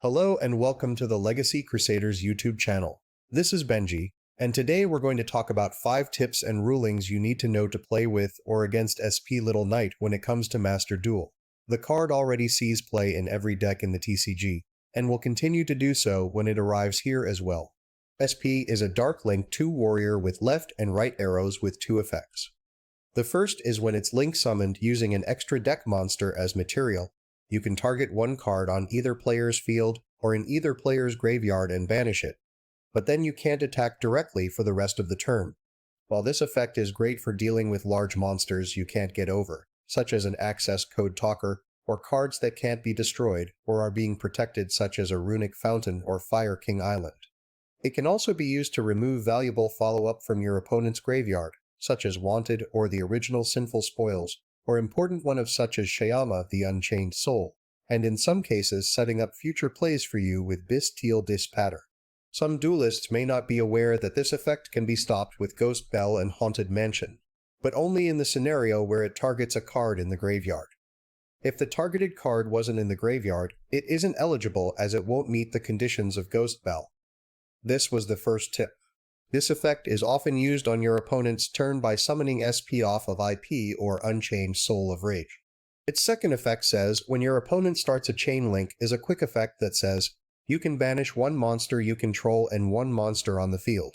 Hello and welcome to the Legacy Crusaders YouTube channel. This is Benji, and today we're going to talk about 5 tips and rulings you need to know to play with or against SP Little Knight when it comes to Master Duel. The card already sees play in every deck in the TCG, and will continue to do so when it arrives here as well. SP is a Dark Link 2 warrior with left and right arrows with 2 effects. The first is when it's link summoned using an extra deck monster as material. You can target one card on either player's field or in either player's graveyard and banish it, but then you can't attack directly for the rest of the turn. While this effect is great for dealing with large monsters you can't get over, such as an access code talker, or cards that can't be destroyed or are being protected such as a Runic Fountain or Fire King Island. It can also be used to remove valuable follow-up from your opponent's graveyard, such as Wanted or the original Sinful Spoils, or important one of such as Shayama the Unchained Soul, and in some cases setting up future plays for you with Bis Teal Dis Patter. Some duelists may not be aware that this effect can be stopped with Ghost Bell and Haunted Mansion, but only in the scenario where it targets a card in the graveyard. If the targeted card wasn't in the graveyard, it isn't eligible as it won't meet the conditions of Ghost Bell. This was the first tip. This effect is often used on your opponent's turn by summoning SP off of IP or Unchained Soul of Rage. Its second effect says when your opponent starts a chain link is a quick effect that says, you can banish one monster you control and one monster on the field.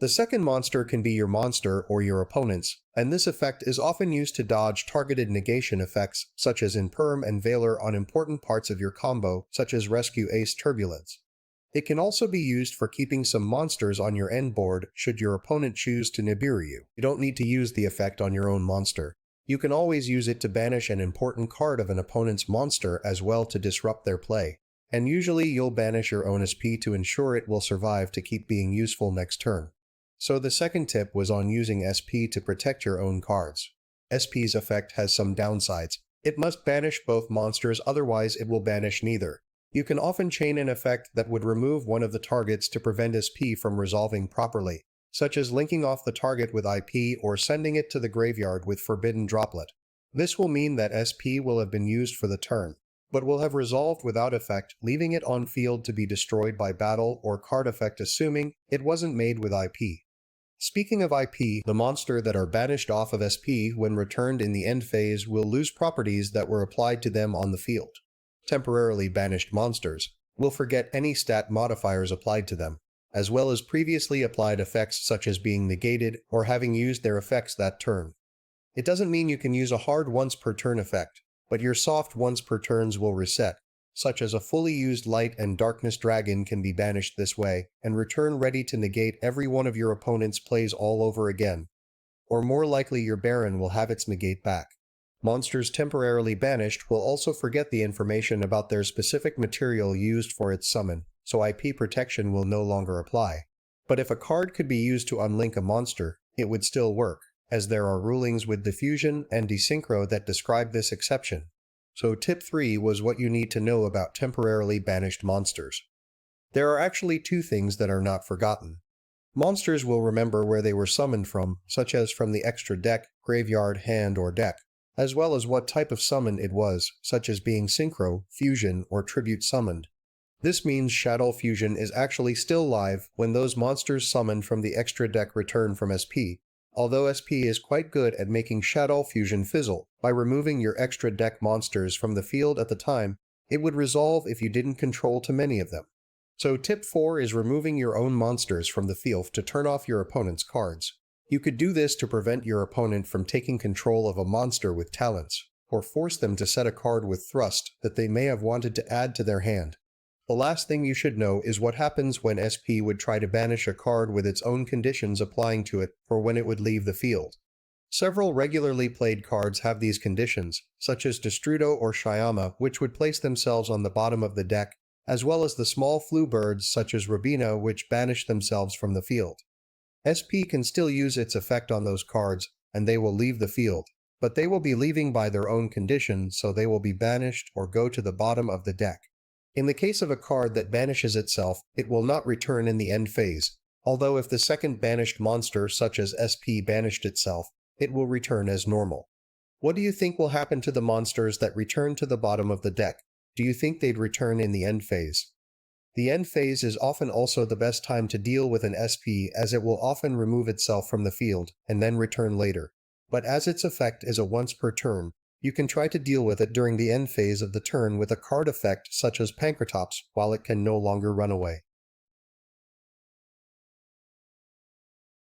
The second monster can be your monster or your opponent's, and this effect is often used to dodge targeted negation effects such as Imperm and Valor on important parts of your combo such as Rescue Ace Turbulence. It can also be used for keeping some monsters on your end board should your opponent choose to Nibiru you. You don't need to use the effect on your own monster. You can always use it to banish an important card of an opponent's monster as well to disrupt their play, and usually you'll banish your own SP to ensure it will survive to keep being useful next turn. So the second tip was on using SP to protect your own cards. SP's effect has some downsides. It must banish both monsters, otherwise it will banish neither. You can often chain an effect that would remove one of the targets to prevent SP from resolving properly, such as linking off the target with IP or sending it to the graveyard with Forbidden Droplet. This will mean that SP will have been used for the turn, but will have resolved without effect, leaving it on field to be destroyed by battle or card effect assuming it wasn't made with IP. Speaking of IP, the monster that are banished off of SP when returned in the end phase will lose properties that were applied to them on the field. Temporarily banished monsters will forget any stat modifiers applied to them, as well as previously applied effects such as being negated or having used their effects that turn. It doesn't mean you can use a hard once per turn effect, but your soft once per turns will reset, such as a fully used Light and Darkness Dragon can be banished this way and return ready to negate every one of your opponent's plays all over again, or more likely your Baron will have its negate back. Monsters temporarily banished will also forget the information about their specific material used for its summon, so IP protection will no longer apply. But if a card could be used to unlink a monster, it would still work, as there are rulings with Diffusion and Desynchro that describe this exception. So tip 3 was what you need to know about temporarily banished monsters. There are actually 2 things that are not forgotten. Monsters will remember where they were summoned from, such as from the extra deck, graveyard, hand, or deck, as well as what type of summon it was, such as being Synchro, Fusion, or Tribute summoned. This means Shadow Fusion is actually still live when those monsters summoned from the extra deck return from SP, although SP is quite good at making Shadow Fusion fizzle. By removing your extra deck monsters from the field at the time, it would resolve if you didn't control too many of them. So tip 4 is removing your own monsters from the field to turn off your opponent's cards. You could do this to prevent your opponent from taking control of a monster with talents, or force them to set a card with thrust that they may have wanted to add to their hand. The last thing you should know is what happens when SP would try to banish a card with its own conditions applying to it for when it would leave the field. Several regularly played cards have these conditions, such as Destrudo or Shayama, which would place themselves on the bottom of the deck, as well as the small flu birds such as Robina, which banish themselves from the field. SP can still use its effect on those cards, and they will leave the field, but they will be leaving by their own condition, so they will be banished or go to the bottom of the deck. In the case of a card that banishes itself, it will not return in the end phase, although if the second banished monster such as SP banished itself, it will return as normal. What do you think will happen to the monsters that return to the bottom of the deck? Do you think they'd return in the end phase? The end phase is often also the best time to deal with an SP, as it will often remove itself from the field and then return later. But as its effect is a once per turn, you can try to deal with it during the end phase of the turn with a card effect such as Pankratops while it can no longer run away.